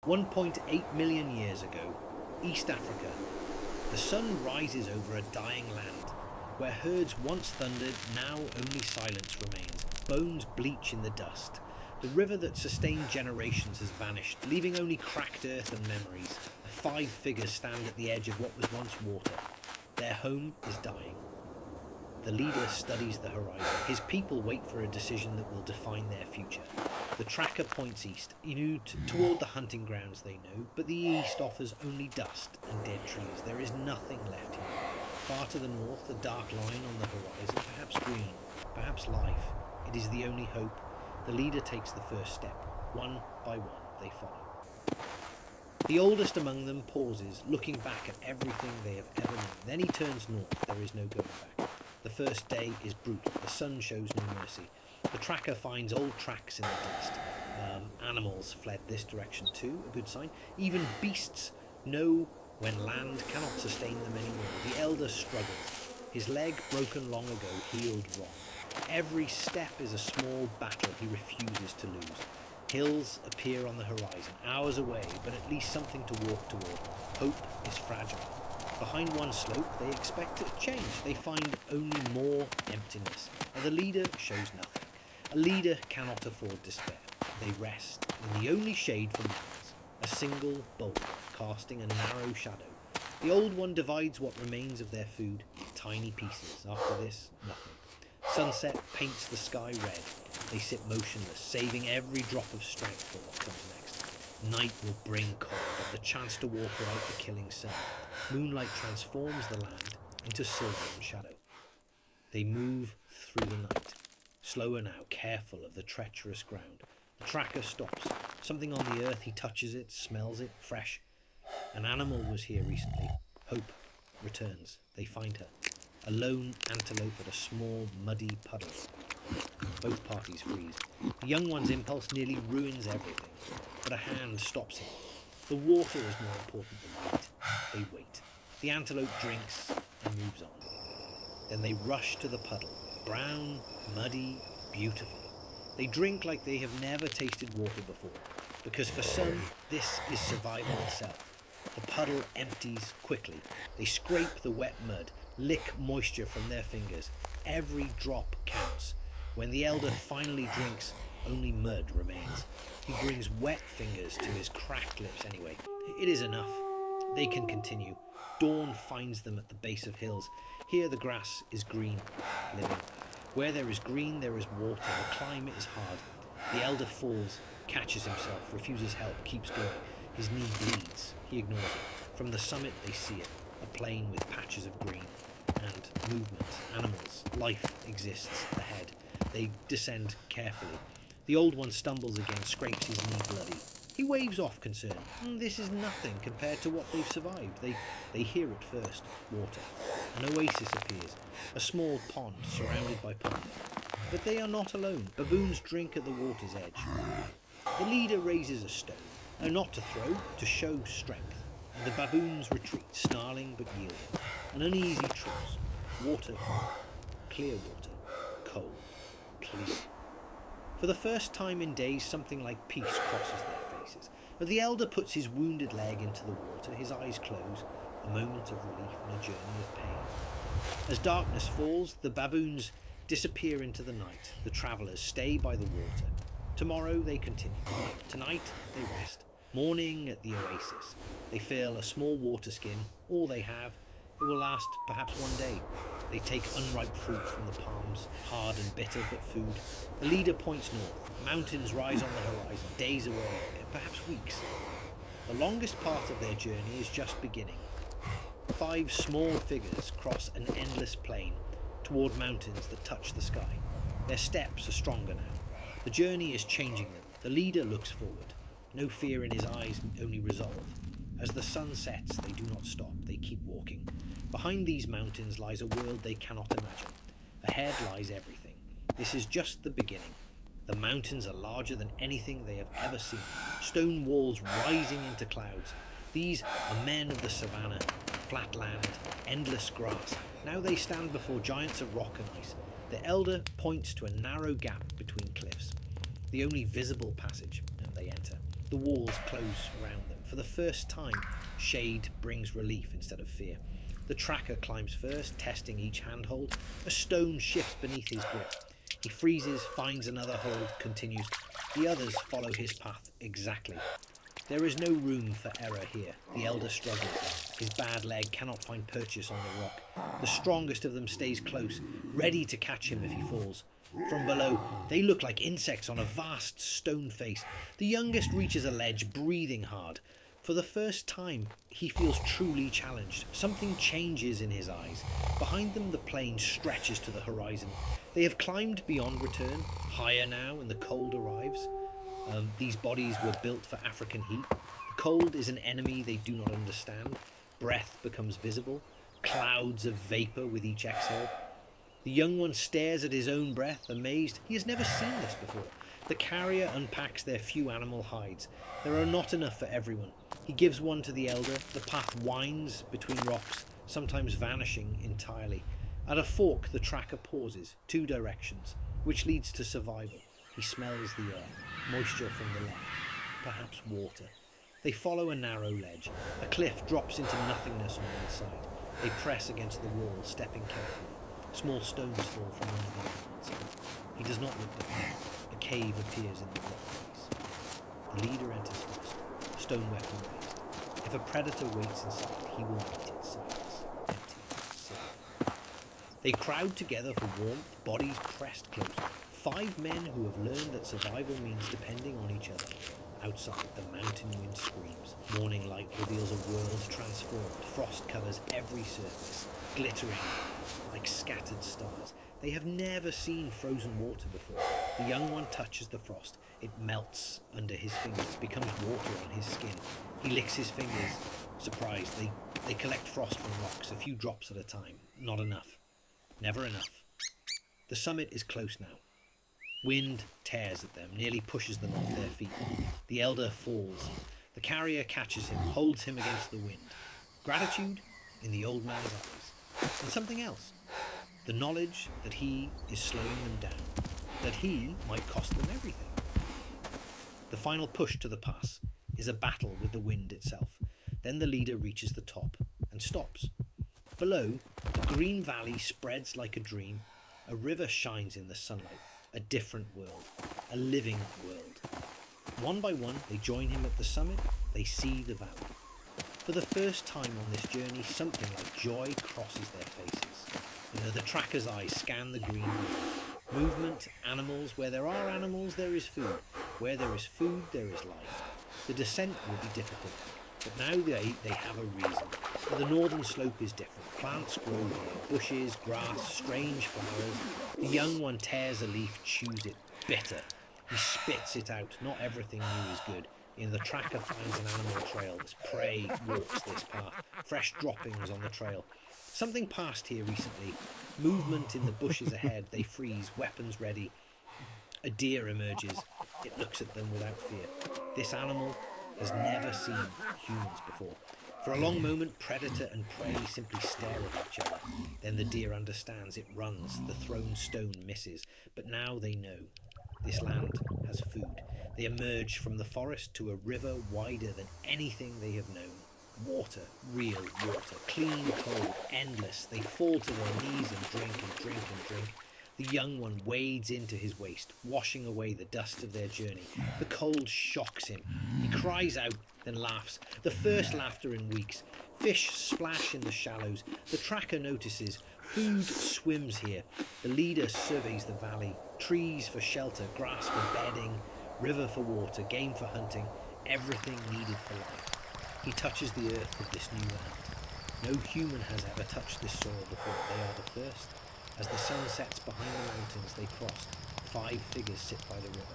1.8 million years ago, East Africa. The sun rises over a dying land. Where herds once thundered, now only silence remains. Bones bleach in the dust. The river that sustained generations has vanished, leaving only cracked earth and memories. 5 figures stand at the edge of what was once water. Their home is dying. The leader studies the horizon. His people wait for a decision that will define their future. The tracker points east, toward the hunting grounds they know, but the east offers only dust and dead trees. There is nothing left here. Far to the north, a dark line on the horizon, perhaps green, perhaps life. It is the only hope. The leader takes the first step. One by one, they follow. The oldest among them pauses, looking back at everything they have ever known. Then he turns north. There is no going back. The first day is brutal. The sun shows no mercy. The tracker finds old tracks in the dust. Animals fled this direction too, a good sign. Even beasts know when land cannot sustain them anymore. The elder struggles. His leg, broken long ago, healed wrong. Every step is a small battle he refuses to lose. Hills appear on the horizon, hours away, but at least something to walk toward. Hope is fragile. Behind one slope, they expect a change. They find only more emptiness. And the leader shows nothing. A leader cannot afford despair. They rest in the only shade for miles, a single bulk casting a narrow shadow. The old one divides what remains of their food, tiny pieces. After this, nothing. Sunset paints the sky red. They sit motionless, saving every drop of strength for what comes next. Night will bring cold and the chance to walk without the killing sun. Moonlight transforms the land into silver and shadow. They move through the night, slower now, careful of the treacherous ground. The tracker stops. Something on the earth, he touches it, smells it, fresh. An animal was here recently. Hope returns. They find her. A lone antelope at a small, muddy puddle. Both parties freeze. The young one's impulse nearly ruins everything, but a hand stops him. The water is more important than meat. They wait. The antelope drinks and moves on. Then they rush to the puddle. Brown, muddy, beautiful. They drink like they have never tasted water before, because for some, this is survival itself. The puddle empties quickly. They scrape the wet mud, lick moisture from their fingers. Every drop counts. When the elder finally drinks, only mud remains. He brings wet fingers to his cracked lips anyway. It is enough. They can continue. Dawn finds them at the base of hills. Here the grass is green, living. Where there is green, there is water. The climate is hard. The elder falls, catches himself, refuses help, keeps going. His knee bleeds. He ignores it. From the summit they see it, a plain with patches of green and movement, animals. Life exists ahead. They descend carefully. The old one stumbles again, scrapes his knee bloody. He waves off concern. This is nothing compared to what they've survived. They hear it first. Water. An oasis appears. A small pond surrounded by pond. But they are not alone. Baboons drink at the water's edge. The leader raises a stone. Not to throw, to show strength. And the baboons retreat, snarling but yielding. An uneasy truce. Water. Clear water. Cold. Clear. For the first time in days, something like peace crosses their faces. But the elder puts his wounded leg into the water, his eyes close, a moment of relief and a journey of pain. As darkness falls, the baboons disappear into the night. The travellers stay by the water. Tomorrow they continue. Tonight they rest. Morning at the oasis. They fill a small water skin, all they have. It will last perhaps one day. They take unripe fruit from the palms, hard and bitter but food. The leader points north. Mountains rise on the horizon, days away, perhaps weeks. The longest part of their journey is just beginning. 5 small figures cross an endless plain toward mountains that touch the sky. Their steps are stronger now. The journey is changing them. The leader looks forward. No fear in his eyes, only resolve. As the sun sets, they do not stop. They keep walking. Behind these mountains lies a world they cannot imagine. Ahead lies everything. This is just the beginning. The mountains are larger than anything they have ever seen. Stone walls rising into clouds. These are men of the savanna, flat land, endless grass. Now they stand before giants of rock and ice. The elder points to a narrow gap between cliffs, the only visible passage, and they enter. The walls close around them. For the first time, shade brings relief instead of fear. The tracker climbs first, testing each handhold. A stone shifts beneath his grip. He freezes, finds another hold, continues. The others follow his path exactly. There is no room for error here. The elder struggles. His bad leg cannot find purchase on the rock. The strongest of them stays close, ready to catch him if he falls. From below, they look like insects on a vast stone face. The youngest reaches a ledge, breathing hard. For the first time, he feels truly challenged. Something changes in his eyes. Behind them, the plain stretches to the horizon. They have climbed beyond return, higher now, and the cold arrives. These bodies were built for African heat. The cold is an enemy they do not understand. Breath becomes visible. Clouds of vapour with each exhale. The young one stares at his own breath, amazed. He has never seen this before. The carrier unpacks their few animal hides. There are not enough for everyone. He gives one to the elder. The path winds between rocks, sometimes vanishing entirely. At a fork, the tracker pauses, 2 directions, which leads to survival. He smells the air, moisture from the left, perhaps water. They follow a narrow ledge. A cliff drops into nothingness on one side. They press against the wall, stepping carefully. Small stones fall from one of the animals. He does not look down. A cave appears in the rock face. The leader enters first, stone weapon raised. If a predator waits inside, he will meet it silence, empty, safe. They crowd together for warmth, bodies pressed close. 5 men who have learned that survival means depending on each other. Outside, the mountain wind screams. Morning light reveals a world transformed. Frost covers every surface, glittering like scattered stars. They have never seen frozen water before. The young one touches the frost. It melts under his fingers, becomes water on his skin. He licks his fingers. Surprised, they collect frost from rocks, a few drops at a time. Not enough. Never enough. The summit is close now. Wind tears at them, nearly pushes them off their feet. The elder falls. The carrier catches him, holds him against the wind. Gratitude in the old man's eyes. And something else. The knowledge that he is slowing them down. That he might cost them everything. The final push to the pass is a battle with the wind itself. Then the leader reaches the top and stops. Below, the green valley spreads like a dream. A river shines in the sunlight. A different world, a living world. One by one, they join him at the summit. They see the valley. For the first time on this journey, something like joy crosses their faces. The tracker's eyes scan the green world. Movement, animals. Where there are animals, there is food. Where there is food, there is life. The descent will be difficult, but now they have a reason. The northern slope is different. Plants grow here, bushes, grass, strange flowers. The young one tears a leaf, chews it, bitter. He spits it out. Not everything new is good. The tracker finds an animal trail. This prey walks this path. Fresh droppings on the trail. Something passed here recently. Movement in the bushes ahead. They freeze, weapons ready. A deer emerges. It looks at them without fear. This animal has never seen humans before. For a long moment, predator and prey simply stare at each other. Then the deer understands. It runs. The thrown stone misses. But now they know. This land has food. They emerge from the forest to a river wider than anything they have known. Water, real water, clean, cold, endless. They fall to their knees and drink and drink and drink. The young one wades into his waist, washing away the dust of their journey. The cold shocks him. He cries out, then laughs. The first laughter in weeks. Fish splash in the shallows. The tracker notices. Food swims here. The leader surveys the valley. Trees for shelter, grass for bedding, river for water, game for hunting. Everything needed for life. He touches the earth of this new land. No human has ever touched this soil before. They are the first. As the sun sets behind the mountains they crossed, 5 figures sit by the river.